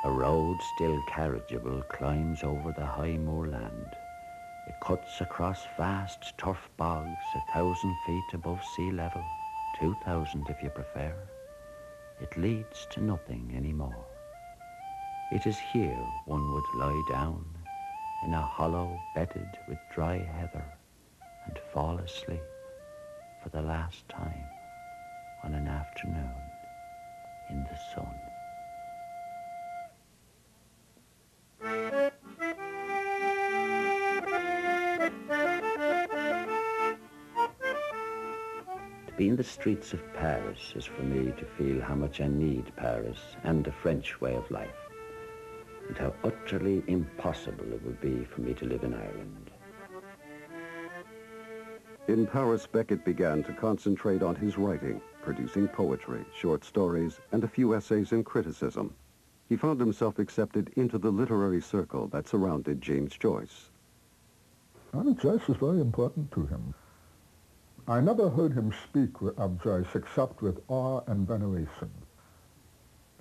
A road still carriageable climbs over the high moorland. It cuts across vast turf bogs 1,000 feet above sea level, 2,000 if you prefer. It leads to nothing anymore. It is here one would lie down in a hollow bedded with dry heather and fall asleep for the last time on an afternoon in the sun. To be in the streets of Paris is for me to feel how much I need Paris and the French way of life, and how utterly impossible it would be for me to live in Ireland. In Paris, Beckett began to concentrate on his writing, producing poetry, short stories, and a few essays in criticism. He found himself accepted into the literary circle that surrounded James Joyce. Joyce was very important to him. I never heard him speak of Joyce except with awe and veneration.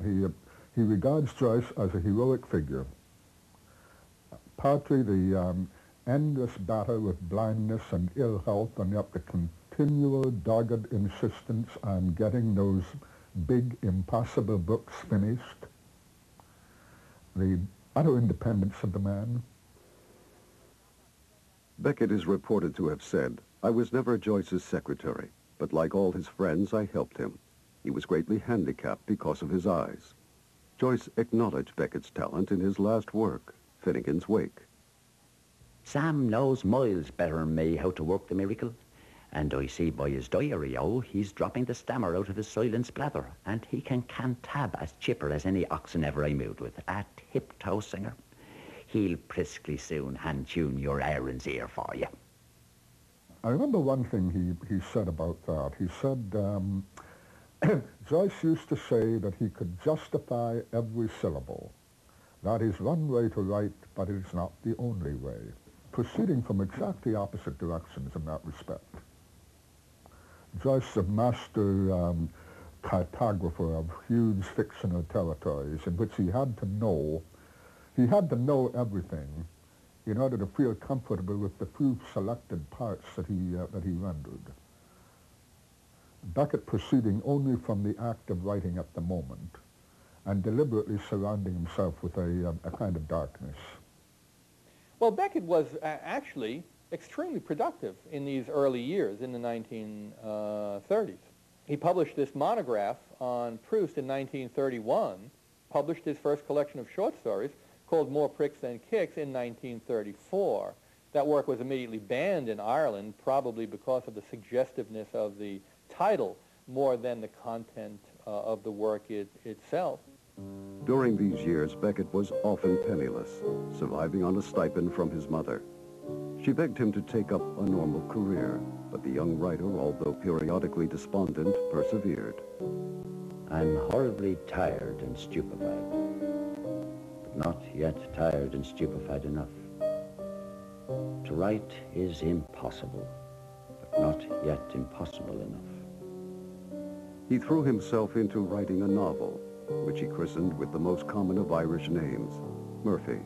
He regards Joyce as a heroic figure. Partly the endless battle with blindness and ill health, and yet the continual dogged insistence on getting those big, impossible books finished. The utter independence of the man. Beckett is reported to have said, "I was never Joyce's secretary, but like all his friends, I helped him. He was greatly handicapped because of his eyes." Joyce acknowledged Beckett's talent in his last work, Finnegan's Wake. Sam knows miles better than me how to work the miracle, and I see by his diary, he's dropping the stammer out of his silent splather, and he can cantab as chipper as any oxen ever I moved with, a tip-toe singer. He'll briskly soon hand-tune your Aaron's ear for you. I remember one thing he said about that. He said, Joyce used to say that he could justify every syllable. That is one way to write, but it is not the only way. Proceeding from exactly opposite directions in that respect. Joyce, a master cartographer of huge fictional territories in which he had to know everything in order to feel comfortable with the few selected parts that he rendered. Beckett proceeding only from the act of writing at the moment and deliberately surrounding himself with a kind of darkness. Well, Beckett was actually extremely productive in these early years, in the 1930s. He published this monograph on Proust in 1931, published his first collection of short stories called More Pricks Than Kicks in 1934. That work was immediately banned in Ireland, probably because of the suggestiveness of the title more than the content of the work itself. During these years, Beckett was often penniless, surviving on a stipend from his mother. She begged him to take up a normal career, but the young writer, although periodically despondent, persevered. I'm horribly tired and stupefied, but not yet tired and stupefied enough. To write is impossible, but not yet impossible enough. He threw himself into writing a novel, which he christened with the most common of Irish names, Murphy.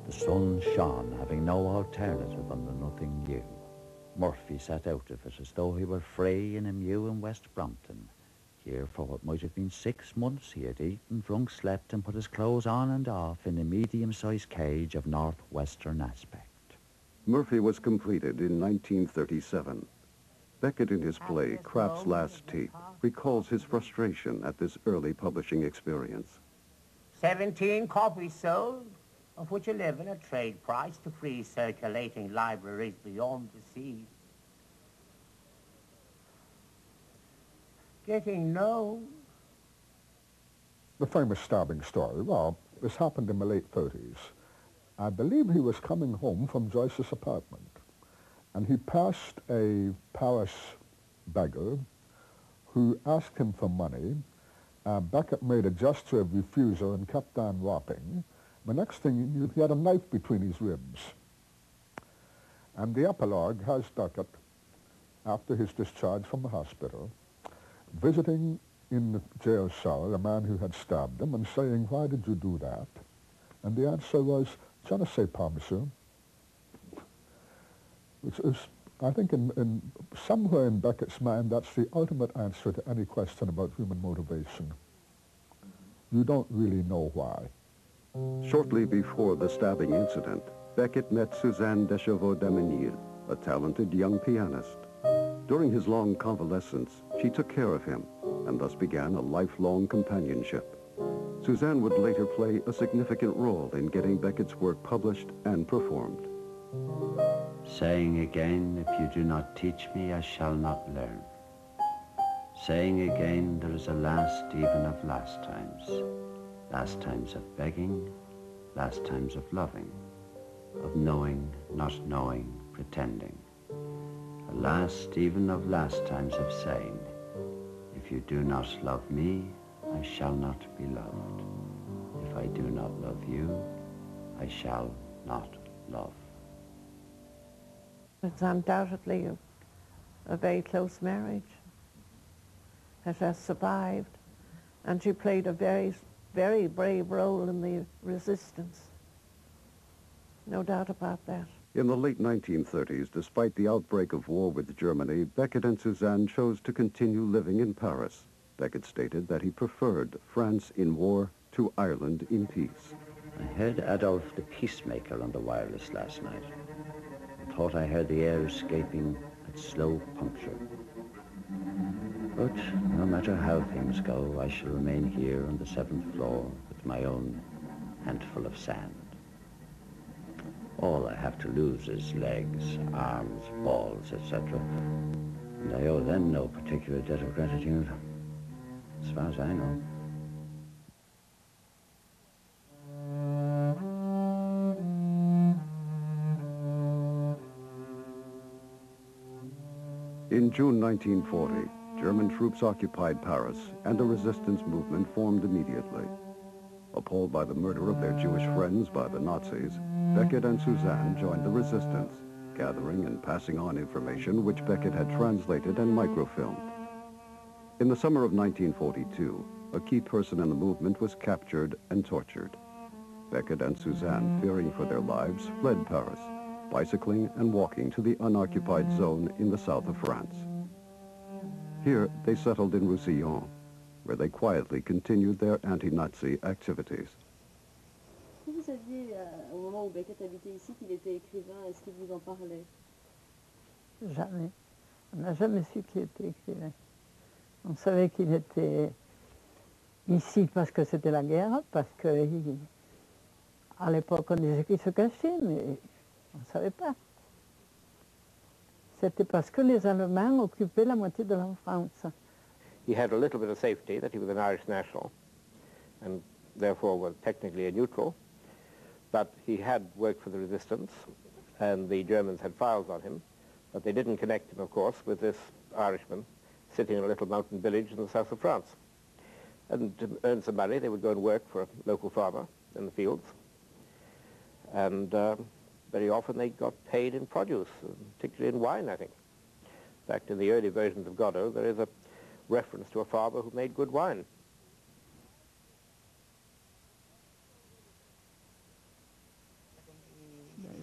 The sun shone, having no alternative under nothing new. Murphy sat out of it as though he were free in a mew in West Brompton. Here, for what might have been 6 months, he had eaten, drunk, slept, and put his clothes on and off in a medium-sized cage of northwestern aspect. Murphy was completed in 1937. Beckett, in his play, Kraft's Last Tape, recalls his frustration at this early publishing experience. 17 copies sold, of which 11 at trade price to free circulating libraries beyond the sea. Getting no. The famous stabbing story, well, this happened in the late 30s. I believe he was coming home from Joyce's apartment, and he passed a Paris beggar who asked him for money. Beckett made a gesture of refusal and kept on rapping. The next thing he knew, he had a knife between his ribs. And the epilogue has Beckett, after his discharge from the hospital, visiting in the jail cell a man who had stabbed him and saying, "Why did you do that?" And the answer was, je ne sais pas, monsieur. Which is, I think, somewhere in Beckett's mind, that's the ultimate answer to any question about human motivation. You don't really know why. Shortly before the stabbing incident, Beckett met Suzanne Deschavaux-Damenil, a talented young pianist. During his long convalescence, she took care of him and thus began a lifelong companionship. Suzanne would later play a significant role in getting Beckett's work published and performed. Saying again, if you do not teach me, I shall not learn. Saying again, there is a last even of last times of begging, last times of loving, of knowing, not knowing, pretending. A last even of last times of saying, if you do not love me, I shall not be loved. If I do not love you, I shall not love. It's undoubtedly a very close marriage. It has survived, and she played a very, very brave role in the resistance. No doubt about that. In the late 1930s, despite the outbreak of war with Germany, Beckett and Suzanne chose to continue living in Paris. Beckett stated that he preferred France in war to Ireland in peace. I heard Adolf the Peacemaker on the wireless last night. I thought I heard the air escaping at slow puncture. But no matter how things go, I shall remain here on the 7th floor with my own handful of sand. All I have to lose is legs, arms, balls, etc. And I owe them no particular debt of gratitude, as far as I know. In June 1940, German troops occupied Paris, and a resistance movement formed immediately. Appalled by the murder of their Jewish friends by the Nazis, Beckett and Suzanne joined the resistance, gathering and passing on information which Beckett had translated and microfilmed. In the summer of 1942, a key person in the movement was captured and tortured. Beckett and Suzanne, fearing for their lives, fled Paris, bicycling and walking to the unoccupied zone in the south of France. Here, they settled in Roussillon, where they quietly continued their anti-Nazi activities. Est-ce que vous saviez, au moment où Beckett habitait ici, qu'il était écrivain? Est-ce qu'il vous en parlait? Jamais. On n'a jamais su qu'il était écrivain. On savait qu'il était ici parce que c'était la guerre, parce que à l'époque on disait qu'il se cachait, mais on ne savait pas. C'était parce que les Allemands occupaient la moitié de la France. He had a little bit of safety that he was an Irish national and therefore was technically a neutral, but he had worked for the resistance and the Germans had files on him, but they didn't connect him, of course, with this Irishman sitting in a little mountain village in the south of France. And to earn some money, they would go and work for a local farmer in the fields, and very often they got paid in produce, particularly in wine, I think. In fact, in the early versions of Godot, there is a reference to a farmer who made good wine.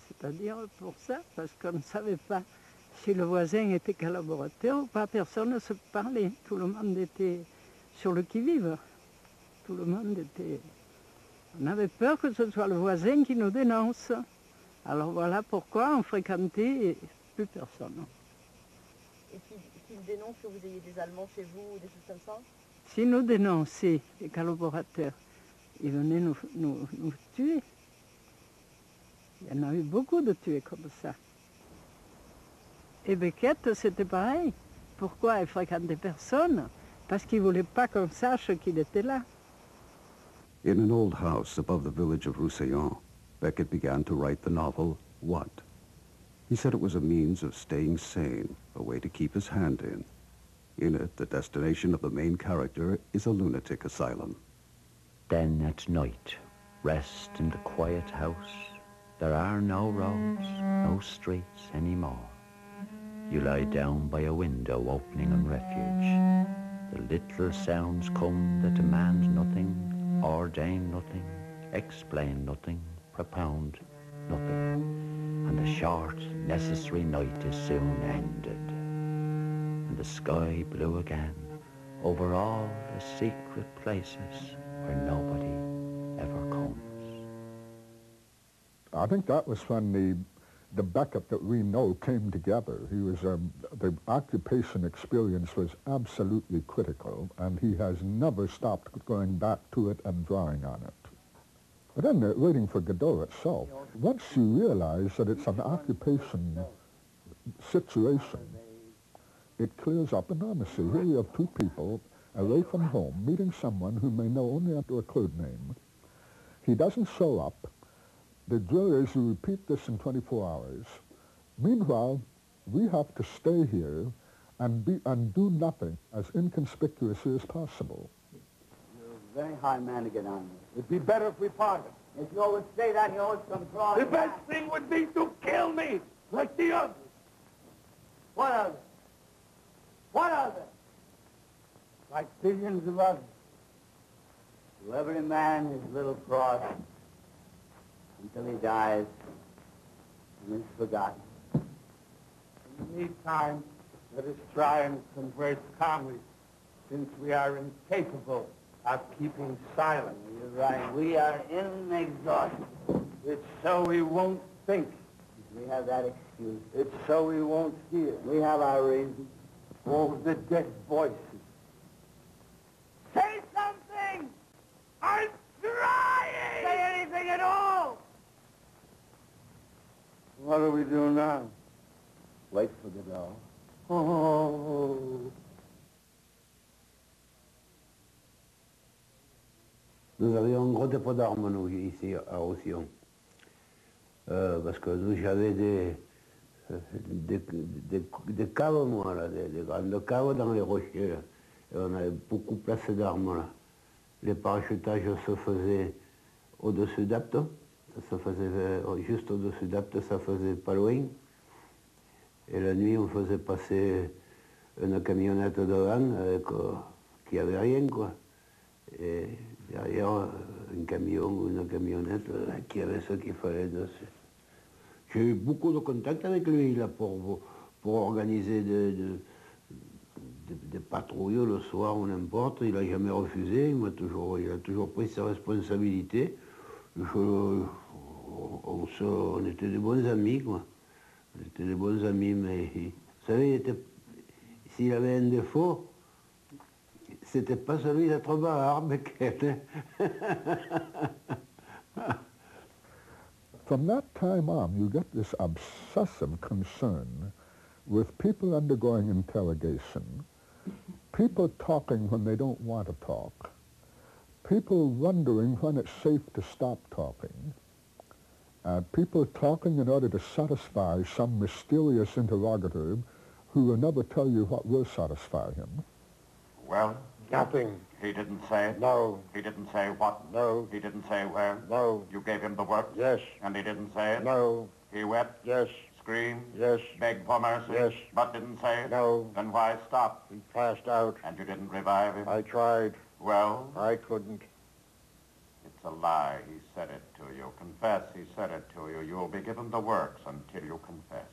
C'est-à-dire pour ça, parce qu'on ne savait pas si le voisin était collaborateur ou pas, personne ne se parlait. Tout le monde était sur le qui-vive. Tout le monde était... On avait peur que ce soit le voisin qui nous dénonce. Alors voilà pourquoi on fréquentait plus personne. Et qu'il dénonce que vous ayez des Allemands chez vous ou des choses comme ça? Si nous dénonçaient les collaborateurs, ils venaient nous tuer. Il y en a eu beaucoup de tués comme ça. Et Beckett, c'était pareil. Pourquoi il fréquentait personne? Parce qu'il ne voulait pas qu'on sache qu'il était là. In an old house above the village of Roussillon, Beckett began to write the novel, What? He said it was a means of staying sane, a way to keep his hand in. In it, the destination of the main character is a lunatic asylum. Then at night, rest in the quiet house. There are no roads, no streets anymore. You lie down by a window opening on refuge. The little sounds come that demand nothing, ordain nothing, explain nothing, propound nothing, and the short, necessary night is soon ended, and the sky blue again over all the secret places where nobody ever comes. I think that was when the Beckett that we know came together. He was, the occupation experience was absolutely critical, and he has never stopped going back to it and drawing on it. But then waiting for Godot itself, once you realize that it's an occupation situation, it clears up enormously. Here we have two people away from home meeting someone who may know only under a code name. He doesn't show up. The drill is you repeat this in 24 hours. Meanwhile, we have to stay here and do nothing as inconspicuously as possible. You're a very hard man to get on with. It'd be better if we parted. If you always say that, you always come crawling The best back. thing would be to kill me, like the others. What of it? What of it? Like billions of others. To every man his little cross until he dies and is forgotten. In the meantime, let us try and converse calmly, since we are incapable of keeping silent. You're right. We are inexhaustible. It's so we won't think. We have that excuse. It's so we won't hear. We have our reasons. Oh, the dead voices. Say something! I'm trying! Say anything at all! What do we do now? Wait for Godot. Oh. Nous avions un gros dépôt d'armes, nous, ici, à Roussillon. Parce que nous, j'avais des caves, moi, là, des grandes caves dans les rochers, là. Et on avait beaucoup placé d'armes, là. Les parachutages se faisaient au-dessus d'Apte. Ça se faisait juste au-dessus d'Apte, ça faisait pas loin. Et la nuit, on faisait passer une camionnette devant avec, qui avait rien, quoi. Et derrière, un camion ou une camionnette qui avait ce qu'il fallait dessus. J'ai eu beaucoup de contacts avec lui là, pour organiser des patrouilles le soir ou n'importe. Il n'a jamais refusé, il a toujours pris ses responsabilités. On était des bons amis, quoi. On était des bons amis, mais vous savez, s'il avait un défaut, c'était pas celui d'être bavard, Beckett. From that time on, you get this obsessive concern with people undergoing interrogation, people talking when they don't want to talk, people wondering when it's safe to stop talking, people talking in order to satisfy some mysterious interrogator who will never tell you what will satisfy him. Well, nothing. He didn't say it? No. He didn't say what? No. He didn't say where? No. You gave him the work? Yes. And he didn't say it? No. He wept? Yes. Screamed? Yes. Begged for mercy? Yes. But didn't say it? No. Then why stop? He passed out. And you didn't revive him? I tried. Well? I couldn't. It's a lie. He said it to you. Confess he said it to you. You'll be given the works until you confess.